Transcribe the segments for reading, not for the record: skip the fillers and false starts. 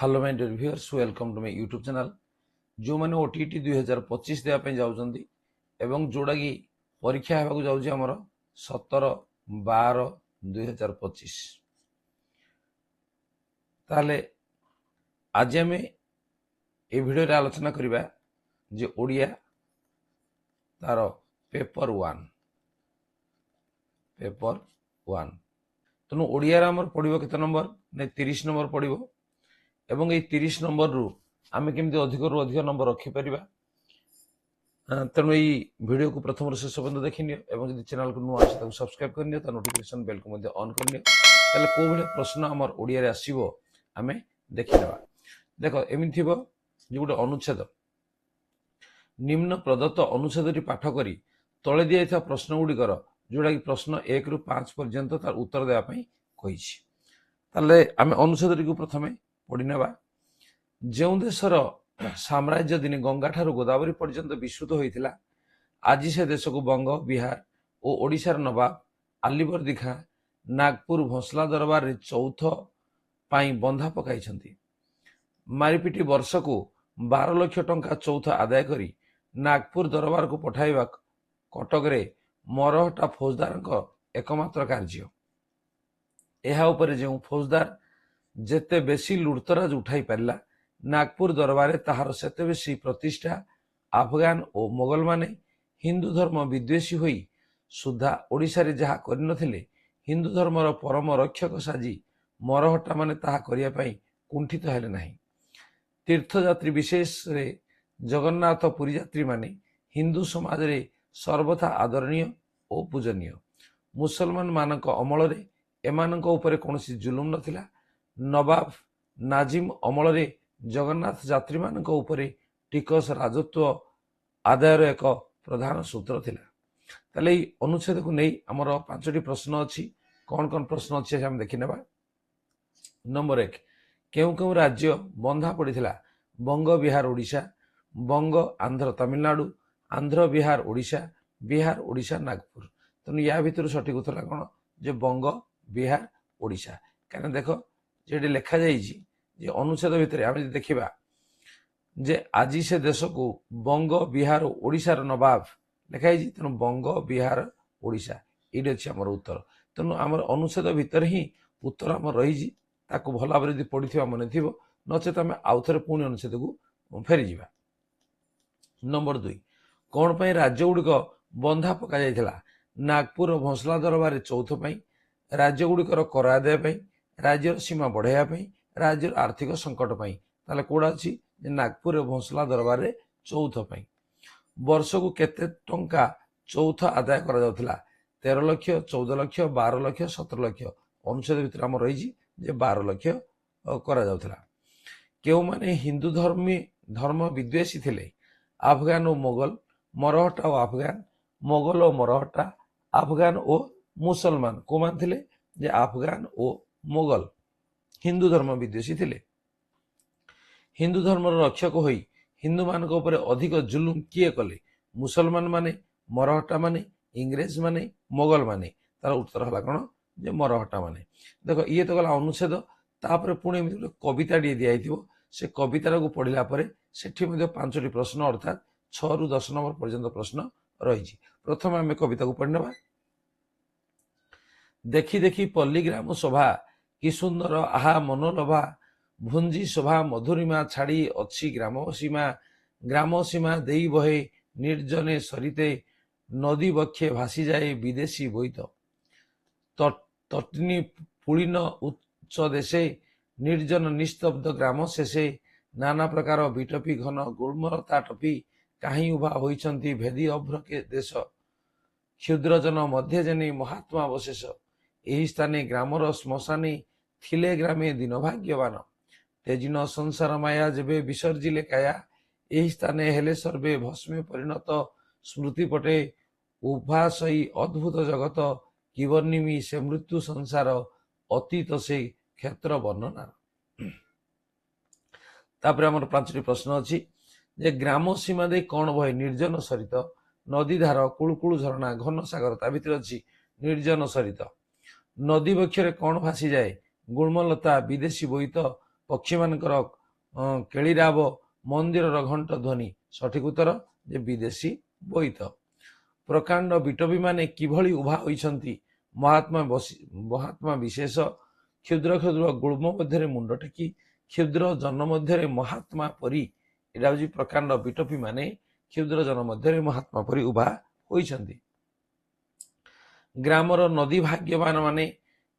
Hello my dear viewers, welcome to my YouTube channel. जो मैंने OTT 2025 देवा जाऊँगी एवं जोड़ा कि परीक्षा होगा जाऊँगी आमर 17/12/2025। ताहले आज आम ए भिडियो रे आलोचना करिबा जे ओडिया तार पेपर 1 तेणु ओडिया आमर पड़ो केते नंबर ने 30 नंबर पड़ो एवं ये 30 नंबर रु आमे केमती अधिक रु अधिक नंबर रखिपर। तेणु यही वीडियो को प्रथम शेष पर्यटन देखी नियो जब चैनल को नुआ आसे सब्सक्राइब कर नोटिफिकेशन बेल को ऑन कर कौ भाई प्रश्न आम ओडिया आसो आम देखीना। देख एमती थी जो गोटे अनुच्छेद निम्न प्रदत्त अनुच्छेद पाठ कर तले दिया प्रश्न गुड़िकर जोटा कि प्रश्न 1 ରୁ 5 पर्यंत तार उत्तर देवाई कही आम अनुच्छेद को प्रथम पढ़ीना। जो देशर साम्राज्य दिने गंगा ठारू गोदावरी पर्यंत विस्तृत होता आज से देश को बंग बिहार और ओडिशार नवाब आलीवर्दी खां नागपुर भोसला दरबार रे चौथ पाई बंधा पकाई मारिपिटी वर्ष को 12 लाख टंका चौथ आदाय करी नागपुर दरबार को पठाइबा कटक रे मरहटा फौजदार एकमात्र कार्य। यह उपरे जो फौजदार जेते बेसी लुटतराज उठाई पारा नागपुर दरबार ताहार सेते बेसी प्रतिष्ठा अफगान और मोगल माने हिंदू धर्म विद्वेषी होई सुधा ओडिशा रे जहा करनथिले हिंदू धर्मर परम रक्षक साजी मरहटा माने ताहा करिया पई कुंठित हेले नाही। तीर्थयात्री विशेष रे जगन्नाथ पुरी यात्री माने हिंदू समाज रे सर्वथा आदरणीय और पूजनीय। मुसलमान मानक अमल रे एमानक उपरे कोनोसी जुलुम नथिला। नवाब नाजिम अमल रे जगन्नाथ यात्री मानक उपरे टिकस राजत्व आदायर एक प्रधान सूत्र थिला। ताले अनुच्छेद को नहीं आमर 5टी प्रश्न अच्छी। कौन कौन प्रश्न अच्छे हम देखी नेबा। नंबर 1 केउ केउ राज्य बंधा पड़ीथिला बंग बिहार ओडिशा बंग आंध्र तमिलनाडु आंध्र बिहार ओडिशा बिहार ओडिशा नागपुर। तेणु या भितर सठिक उत्तर कौन जे बंग बिहार ओडिशा। कहीं देख जे लिखा जाइए अनुच्छेद भितर आम देखा जे आज से देश को बंग बिहार ओडिशार नवाब लिखाई तेणु बंग बिहार ओडिशा ये अच्छे आम उत्तर। तेणु आम अनुच्छेद भितर ही उत्तर आम रही भल भाव पढ़ी मन थी नचेत आम आउ थे पुणी अनुच्छेद को फेरी जा। नंबर 2 कौन पर राज्य गुड़िक बंधा पक नागपुर भोसला दरबार चौथ पाई राज्य गुड़िकर कर आदाय राज्यर सीमा बढ़ाई राज्य आर्थिक संकट पाई ताले कोड़ा अच्छी नागपुर भोसला दरबार रे चौथ पाई वर्ष को केते टंका चौथ आदाय करा जाउथला 13 लाख 14 लाख 12 लाख 17 लाख। अनुच्छेद भितर आम रही 12 लाख करा जाउथला। केउ माने हिंदू धर्म विद्वेषी थिले अफगान और मोगल मरहटा और अफगान मोगल और मरहटा अफगान और मुसलमान को मान थिले जे अफगान और मोगल हिंदू धर्म विद्वेषी थिले। हिंदू धर्म रक्षक होई हिंदू मान अधिक जुलुम किए कले मुसलमान माने मरहटा माने इंग्रेज माने मोगल माने। तार उत्तर है कौन जे मरहटा माने। देख ये तो गला अनुच्छेद तापर पुणी कविता दिखाई से कवितार को पढ़ला से 5टी प्रश्न अर्थात 6 ରୁ 10 नंबर पर्यंत प्रश्न रही। प्रथम आम कविता को पढ़ने। देखी देखी पल्लीग्राम शोभा कि सुंदर आहा मनोलोभा भुंजी शोभा मधुरिमा छाड़ी अच्छी ग्राम सीमा देई बहे निर्जने सरिते नदी बक्षे भासी जाए विदेशी बोईत तटनी पुलिन उच्च देशे निर्जन निस्तब्ध ग्राम शेषे नाना प्रकार विटपी घन गुल्मलता टपी कहीं उभा होइछंती भेदी अभ्र के देश क्षुद्र जन मध्य जेने महात्मा अवशेष यही स्थाने ग्रामर श्मशाने थिले ग्रामे दिन भाग्यवान तेजिन संसार माया जेबे विसर्जिले काया यही स्थाने हेले सर्वे भस्मे परिणत स्मृति पटे उभासई अद्भुत जगत किवर्णिमी से मृत्यु संसार अतीत से क्षेत्र वर्णना। तापर आमर 5टी प्रश्न अच्छी जे ग्राम सीमा दे कौन बहे निर्जन सरित नदी धार कुलकुल झरणा घन सागर ता भितर अच्छी निर्जन सरित नदी बक्षरे कौन भासी जाए गुल्मलता विदेशी बोईत ପକ୍ଷୀ ମାନଙ୍କର କେଳିରାବ ମନ୍ଦିରର ଘଣ୍ଟ ଧ୍ୱନି ସଠିକ ଉତ୍ତର ଯେ ବିଦେଶୀ ବୋଇତ। ପ୍ରକାଣ୍ଡ ବିଟବୀ ମାନେ କିଭଳି ଉଭା ହୋଇଛନ୍ତି ମହାତ୍ମା ବିଶେଷ କ୍ଷୁଦ୍ର କ୍ଷୁଦ୍ର ଗୁଳ୍ମ ମଧ୍ୟରେ ମୁଣ୍ଡ ଟେକି କ୍ଷୁଦ୍ର ଜନ ମଧ୍ୟରେ ମହାତ୍ମା ପରି। ଏଇଟା ହଉଛି ପ୍ରକାଣ୍ଡ ବିଟପୀ ମାନେ କ୍ଷୁଦ୍ର ଜନ ମଧ୍ୟରେ ମହାତ୍ମା ପରି ଉଭା ହୋଇଛନ୍ତି। ଗ୍ରାମର ନଦୀ ଭାଗ୍ୟବାନ ମାନେ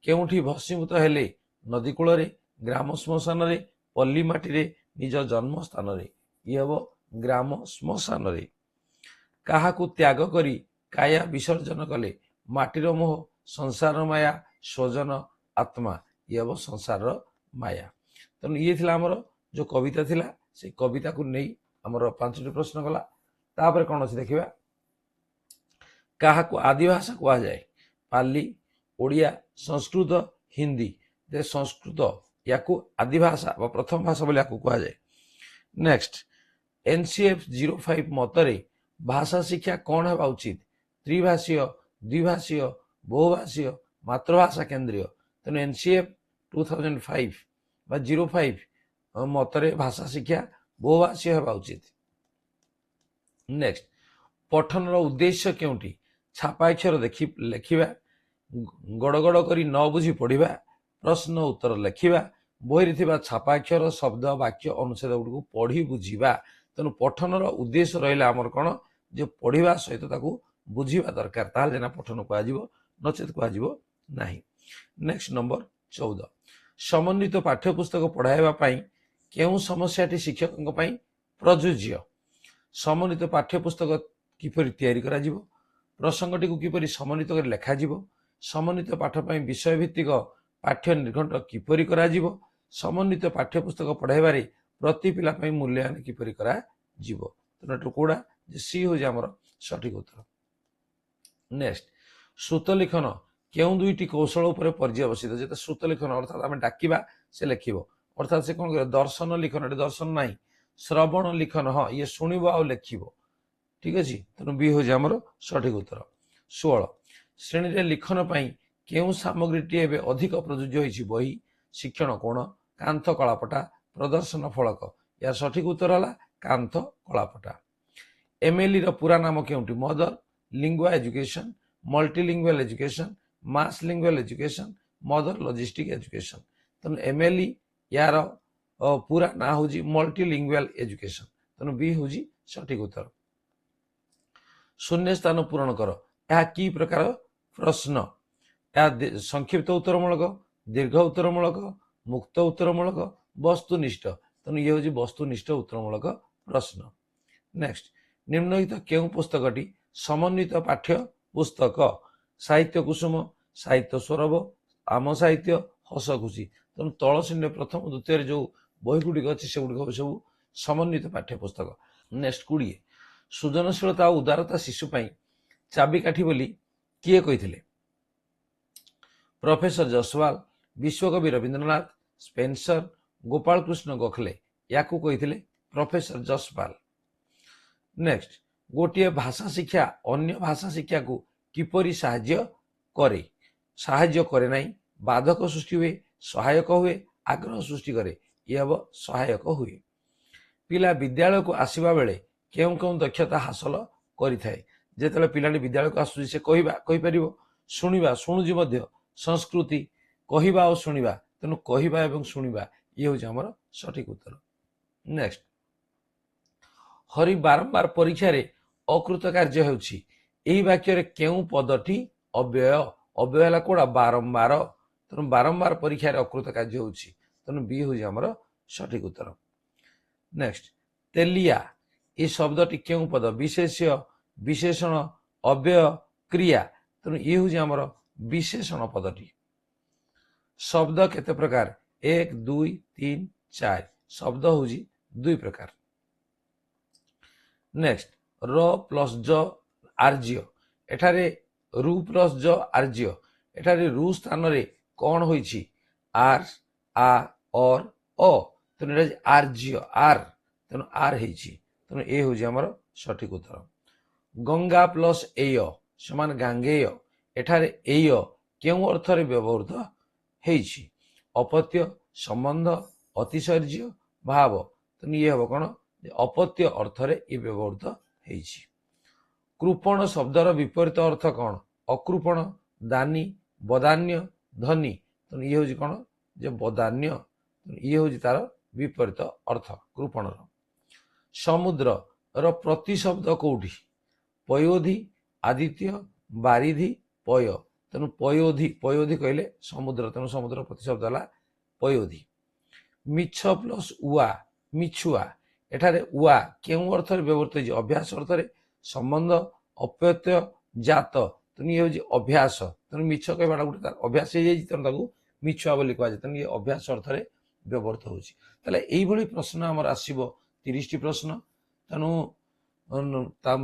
କେଉଁଠି ଭସ୍ମୀଭୂତ ହେଲେ ନଦୀ କୂଳରେ ଗ୍ରାମ ଶ୍ମଶାନରେ ପଲ୍ଲୀ ମାଟିରେ ନିଜ ଜନ୍ମ ସ୍ଥାନରେ। ଇଏ ହବ ଗ୍ରାମ ଶ୍ମଶାନରେ। କାହାକୁ ତ୍ୟାଗ କରି କାୟା ବିସର୍ଜନ କଲେ ମାଟିର ମୋହ ସଂସାର ମାୟା ସ୍ୱଜନ ଆତ୍ମା। ଇଏ ହବ ସଂସାରର ମାୟା। ତେଣୁ ଇଏ ଥିଲା ଆମର ଯୋଉ କବିତା ଥିଲା, ସେଇ କବିତାକୁ ନେଇ ଆମର 5ଟି ପ୍ରଶ୍ନ ଗଲା। ତାପରେ କଣ ଅଛି ଦେଖିବା। କାହାକୁ ଆଦିଭାଷା କୁହାଯାଏ? ପାଲି, ଓଡ଼ିଆ, ସଂସ୍କୃତ, ହିନ୍ଦୀ। ସଂସ୍କୃତ ୟାକୁ ଆଦିଭାଷା ବା ପ୍ରଥମ ଭାଷା ବୋଲି ୟାକୁ କୁହାଯାଏ। ନେକ୍ସଟ, NCF 05 ମତରେ ଭାଷା ଶିକ୍ଷା କଣ ହେବା ଉଚିତ? ତ୍ରିଭାଷୀୟ, ଦ୍ୱିଭାଷୀୟ, ବହୁଭାଷୀୟ, ମାତୃଭାଷା କେନ୍ଦ୍ରୀୟ। ତେଣୁ NCF 2005 ବା 05 ମତରେ ଭାଷା ଶିକ୍ଷା ବହୁଭାଷୀୟ ହେବା ଉଚିତ। ନେକ୍ସଟ, ପଠନର ଉଦ୍ଦେଶ୍ୟ କେଉଁଠି? ଛାପାକ୍ଷର ଲେଖିବା, ଗଡ଼ ଗଡ଼ କରି ନ ବୁଝି ପଢିବା, ପ୍ରଶ୍ନ ଉତ୍ତର ଲେଖିବା, ବହିରେ ଥିବା ଛାପାକ୍ଷର ଶବ୍ଦ ବାକ୍ୟ ଅନୁଚ୍ଛେଦ ଗୁଡ଼ିକୁ ପଢି ବୁଝିବା। ତେଣୁ ପଠନର ଉଦ୍ଦେଶ୍ୟ ରହିଲା ଆମର କଣ, ଯେ ପଢିବା ସହିତ ତାକୁ ବୁଝିବା ଦରକାର, ତାହେଲେ ନା ପଠନ କୁହାଯିବ, ନଚେତ କୁହାଯିବ ନାହିଁ। ନେକ୍ସଟ ନମ୍ବର 14, ସମନ୍ୱିତ ପାଠ୍ୟପୁସ୍ତକ ପଢାଇବା ପାଇଁ କେଉଁ ସମସ୍ୟାଟି ଶିକ୍ଷକଙ୍କ ପାଇଁ ପ୍ରଯୁଜ୍ୟ? ସମନ୍ୱିତ ପାଠ୍ୟପୁସ୍ତକ କିପରି ତିଆରି କରାଯିବ, ପ୍ରସଙ୍ଗଟିକୁ କିପରି ସମନ୍ୱିତ କରି ଲେଖାଯିବ, ସମନ୍ୱିତ ପାଠ ପାଇଁ ବିଷୟ ଭିତ୍ତିକ ପାଠ୍ୟ ନିର୍ଘଣ୍ଟ କିପରି କରାଯିବ, ସମନ୍ୱିତ ପାଠ୍ୟପୁସ୍ତକ ପଢାଇବାରେ ପ୍ରତି ପିଲା ପାଇଁ ମୂଲ୍ୟାୟନ କିପରି କରାଯିବ। ତେଣୁ ଏଠୁ କୋଉଟା, ଯେ ସି ହଉଛି ଆମର ସଠିକ ଉତ୍ତର। ନେକ୍ସଟ, ଶ୍ରୁତ ଲିଖନ କେଉଁ ଦୁଇଟି କୌଶଳ ଉପରେ ପର୍ଯ୍ୟବସିତ? ଯେତେ ଶ୍ରୁତ ଲିଖନ ଅର୍ଥାତ ଆମେ ଡାକିବା ସେ ଲେଖିବ, ଅର୍ଥାତ ସେ କଣ କରିବ, ଦର୍ଶନ ଲିଖନ, ଏଠି ଦର୍ଶନ ନାହିଁ, ଶ୍ରବଣ ଲିଖନ, ହଁ ଇଏ ଶୁଣିବ ଆଉ ଲେଖିବ, ଠିକ ଅଛି। ତେଣୁ ବି ହଉଛି ଆମର ସଠିକ ଉତ୍ତର। 16, ଶ୍ରେଣୀରେ ଲିଖନ ପାଇଁ କେଉଁ ସାମଗ୍ରୀଟି ଏବେ ଅଧିକ ପ୍ରଯୁଜ୍ୟ ହୋଇଛି? ବହି, ଶିକ୍ଷଣ କୋଣ, କାନ୍ଥ କଳାପଟା, ପ୍ରଦର୍ଶନ ଫଳକ। ଏହାର ସଠିକ ଉତ୍ତର ହେଲା କାନ୍ଥ କଳାପଟା। MLE ର ପୁରା ନାମ କେଉଁଠି? ମଦର ଲିଙ୍ଗୁଆ ଏଜୁକେସନ, ମଲ୍ଟିଲିଙ୍ଗୁଆଲ ଏଜୁକେସନ, ମାସ ଲିଙ୍ଗୁଆଲ ଏଜୁକେସନ, ମଦର ଲଜିଷ୍ଟିକ ଏଜୁକେସନ। ତେଣୁ MLE ୟାର ପୁରା ନାଁ ହଉଛି ମଲ୍ଟିଲିଙ୍ଗୁଆଲ ଏଜୁକେସନ। ତେଣୁ ବି ହଉଛି ସଠିକ ଉତ୍ତର। ଶୂନ୍ୟ ସ୍ଥାନ ପୂରଣ କର, ଏହା କି ପ୍ରକାର ପ୍ରଶ୍ନ? ଏହା ସଂକ୍ଷିପ୍ତ ଉତ୍ତରମୂଳକ, ଦୀର୍ଘ ଉତ୍ତରମୂଳକ, ମୁକ୍ତ ଉତ୍ତରମୂଳକ, ବସ୍ତୁନିଷ୍ଠ। ତେଣୁ ଇଏ ହଉଛି ବସ୍ତୁନିଷ୍ଠ ଉତ୍ତରମୂଳକ ପ୍ରଶ୍ନ। ନେକ୍ସଟ, ନିମ୍ନଲିଖିତ କେଉଁ ପୁସ୍ତକଟି ସମନ୍ୱିତ ପାଠ୍ୟ ପୁସ୍ତକ? ସାହିତ୍ୟ କୁସୁମ, ସାହିତ୍ୟ ସୌରଭ, ଆମ ସାହିତ୍ୟ, ହସ ଖୁସି। ତେଣୁ ତଳ ଶ୍ରେଣୀରେ ପ୍ରଥମ ଦ୍ୱିତୀୟରେ ଯୋଉ ବହି ଗୁଡ଼ିକ ଅଛି ସେଗୁଡ଼ିକ ସବୁ ସମନ୍ୱିତ ପାଠ୍ୟ ପୁସ୍ତକ। ନେକ୍ସଟ 20, ସୃଜନଶୀଳତା ଓ ଉଦାରତା ଶିଶୁ ପାଇଁ ଚାବିକାଠି ବୋଲି କିଏ କହିଥିଲେ? ପ୍ରଫେସର ଯଶୱାଲ, ବିଶ୍ୱକବି ରବୀନ୍ଦ୍ରନାଥ, ସ୍ପେନ୍ସର, ଗୋପାଳ କୃଷ୍ଣ ଗୋଖଲେ। ୟାକୁ କହିଥିଲେ ପ୍ରଫେସର ଯଶପାଲ। ନେକ୍ସଟ, ଗୋଟିଏ ଭାଷା ଶିକ୍ଷା ଅନ୍ୟ ଭାଷା ଶିକ୍ଷାକୁ କିପରି ସାହାଯ୍ୟ କରେ? ସାହାଯ୍ୟ କରେ ନାହିଁ, ବାଧକ ସୃଷ୍ଟି ହୁଏ, ସହାୟକ ହୁଏ, ଆଗ୍ରହ ସୃଷ୍ଟି କରେ। ଇଏ ହବ ସହାୟକ ହୁଏ। ପିଲା ବିଦ୍ୟାଳୟକୁ ଆସିବା ବେଳେ କେଉଁ କେଉଁ ଦକ୍ଷତା ହାସଲ କରିଥାଏ? ଯେତେବେଳେ ପିଲାଟି ବିଦ୍ୟାଳୟକୁ ଆସୁଛି ସେ କହିପାରିବ, ଶୁଣିବା, ଶୁଣୁଛି ମଧ୍ୟ, ସଂସ୍କୃତି, କହିବା ଆଉ ଶୁଣିବା। ତେଣୁ କହିବା ଏବଂ ଶୁଣିବା ଇଏ ହଉଛି ଆମର ସଠିକ ଉତ୍ତର। ନେକ୍ସଟ, ହରି ବାରମ୍ବାର ପରୀକ୍ଷାରେ ଅକୃତ କାର୍ଯ୍ୟ ହେଉଛି, ଏହି ବାକ୍ୟରେ କେଉଁ ପଦଟି ଅବ୍ୟୟ? ଅବ୍ୟୟ ହେଲା କୋଉଟା, ବାରମ୍ବାର। ତେଣୁ ବାରମ୍ବାର ପରୀକ୍ଷାରେ ଅକୃତ କାର୍ଯ୍ୟ ହେଉଛି। ତେଣୁ ବି ହଉଛି ଆମର ସଠିକ ଉତ୍ତର। ନେକ୍ସଟ, ତେଲିଆ ଏ ଶବ୍ଦଟି କେଉଁ ପଦ? ବିଶେଷ୍ୟ, ବିଶେଷଣ, ଅବ୍ୟୟ, କ୍ରିୟା। ତେଣୁ ଇଏ ହଉଛି ଆମର ବିଶେଷଣ ପଦଟି। ଶବ୍ଦ କେତେ ପ୍ରକାର? 1, 2, 3, 4। ଶବ୍ଦ ହଉଛି 2 ପ୍ରକାର। ନେକ୍ସଟ, ର ପ୍ଲସ୍ ଜ ଆର୍ଯ୍ୟ, ଏଠାରେ ରୁ ପ୍ଲସ୍ ଜ ଆର୍ଯ୍ୟ, ଏଠାରେ ରୁ ସ୍ଥାନରେ କଣ ହୋଇଛି? ଆର୍, ଆ, ଅର୍, ଅ। ତେଣୁ ଏଟା ଆର୍ଯ୍ୟ, ଆର୍। ତେଣୁ ଆର୍ ହେଇଛି। ତେଣୁ ଏ ହଉଛି ଆମର ସଠିକ ଉତ୍ତର। ଗଙ୍ଗା ପ୍ଲସ୍ ଏୟ ସମାନ ଗାଙ୍ଗେୟ, ଏଠାରେ ଏୟ କେଉଁ ଅର୍ଥରେ ବ୍ୟବହୃତ ହେଇଛି? ଅପତ୍ୟ, ସମ୍ବନ୍ଧ, ଅତିଶୌର୍ଯ୍ୟ ଭାବ, ତେଣୁ ଇଏ ହବ କଣ ଯେ ଅପତ୍ୟ ଅର୍ଥରେ ଇଏ ବ୍ୟବହୃତ ହେଇଛି। କୃପଣ ଶବ୍ଦର ବିପରୀତ ଅର୍ଥ କଣ? ଅକୃପଣ, ଦାନୀ, ବଦାନ୍ୟ, ଧନୀ, ତେଣୁ ଇଏ ହଉଛି କଣ ଯେ ବଦାନ୍ୟ, ଇଏ ହଉଛି ତାର ବିପରୀତ ଅର୍ଥ କୃପଣର। ସମୁଦ୍ରର ପ୍ରତିଶବ୍ଦ କୋଉଠି? ପୟୋଧି, ଆଦିତ୍ୟ, ବାରିଧି, ପୟ, ତେଣୁ ପୟୋଧି, ପୟୋଧି କହିଲେ ସମୁଦ୍ର, ତେଣୁ ସମୁଦ୍ର ପ୍ରତିଶବ୍ଦ ହେଲା ପୟୋଧି। ମିଛ ପ୍ଲସ୍ ଉଆ, ମିଛୁଆ, ଏଠାରେ ଉଆ କେଉଁ ଅର୍ଥରେ ବ୍ୟବହୃତ ହେଇଛି? ଅଭ୍ୟାସ ଅର୍ଥରେ, ସମ୍ବନ୍ଧ, ଅପ୍ୟତ୍ୟ, ଜାତ, ତେଣୁ ଇଏ ହଉଛି ଅଭ୍ୟାସ, ତେଣୁ ମିଛ କହିବାଟା ଗୋଟେ ତାର ଅଭ୍ୟାସ ହେଇଯାଇଛି, ତେଣୁ ତାକୁ ମିଛୁଆ ବୋଲି କୁହାଯାଏ, ତେଣୁ ଇଏ ଅଭ୍ୟାସ ଅର୍ଥରେ ବ୍ୟବହୃତ ହଉଛି। ତାହେଲେ ଏଇଭଳି ପ୍ରଶ୍ନ ଆମର ଆସିବ 30ଟି ପ୍ରଶ୍ନ। ତେଣୁ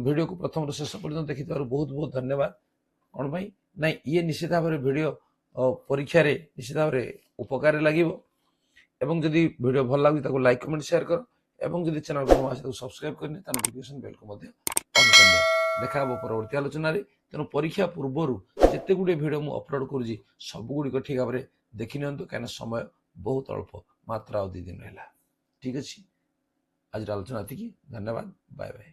ଭିଡ଼ିଓକୁ ପ୍ରଥମରୁ ଶେଷ ପର୍ଯ୍ୟନ୍ତ ଦେଖିଥିବାରୁ ବହୁତ ବହୁତ ଧନ୍ୟବାଦ। କ'ଣ ପାଇଁ ନାଇଁ ଇଏ ନିଶ୍ଚିତ ଭାବରେ ଭିଡ଼ିଓ ପରୀକ୍ଷାରେ ନିଶ୍ଚିତ ଭାବରେ ଉପକାରରେ ଲାଗିବ। ଏବଂ ଯଦି ଭିଡ଼ିଓ ଭଲ ଲାଗୁଛି ତାକୁ ଲାଇକ୍ କମେଣ୍ଟ ସେୟାର କର, ଏବଂ ଯଦି ଚ୍ୟାନେଲକୁ ନୂଆ ଆସି ତାକୁ ସବସ୍କ୍ରାଇବ୍ କରିନି ତା ନୋଟିଫିକେସନ୍ ବେଲ୍କୁ ମଧ୍ୟ ଅନ୍ କରିନିଅ। ଦେଖା ହେବ ପରବର୍ତ୍ତୀ ଆଲୋଚନାରେ। ତେଣୁ ପରୀକ୍ଷା ପୂର୍ବରୁ ଯେତେ ଗୁଡ଼ିଏ ଭିଡ଼ିଓ ମୁଁ ଅପଲୋଡ଼ କରୁଛି ସବୁଗୁଡ଼ିକ ଠିକ୍ ଭାବରେ ଦେଖିନିଅନ୍ତୁ, କାହିଁକିନା ସମୟ ବହୁତ ଅଳ୍ପ, ମାତ୍ର ଆଉ 2 ଦିନ ରହିଲା। ଠିକ୍ ଅଛି, ଆଜିର ଆଲୋଚନା ଏତିକି। ଧନ୍ୟବାଦ, ବାଏ ବାଏ।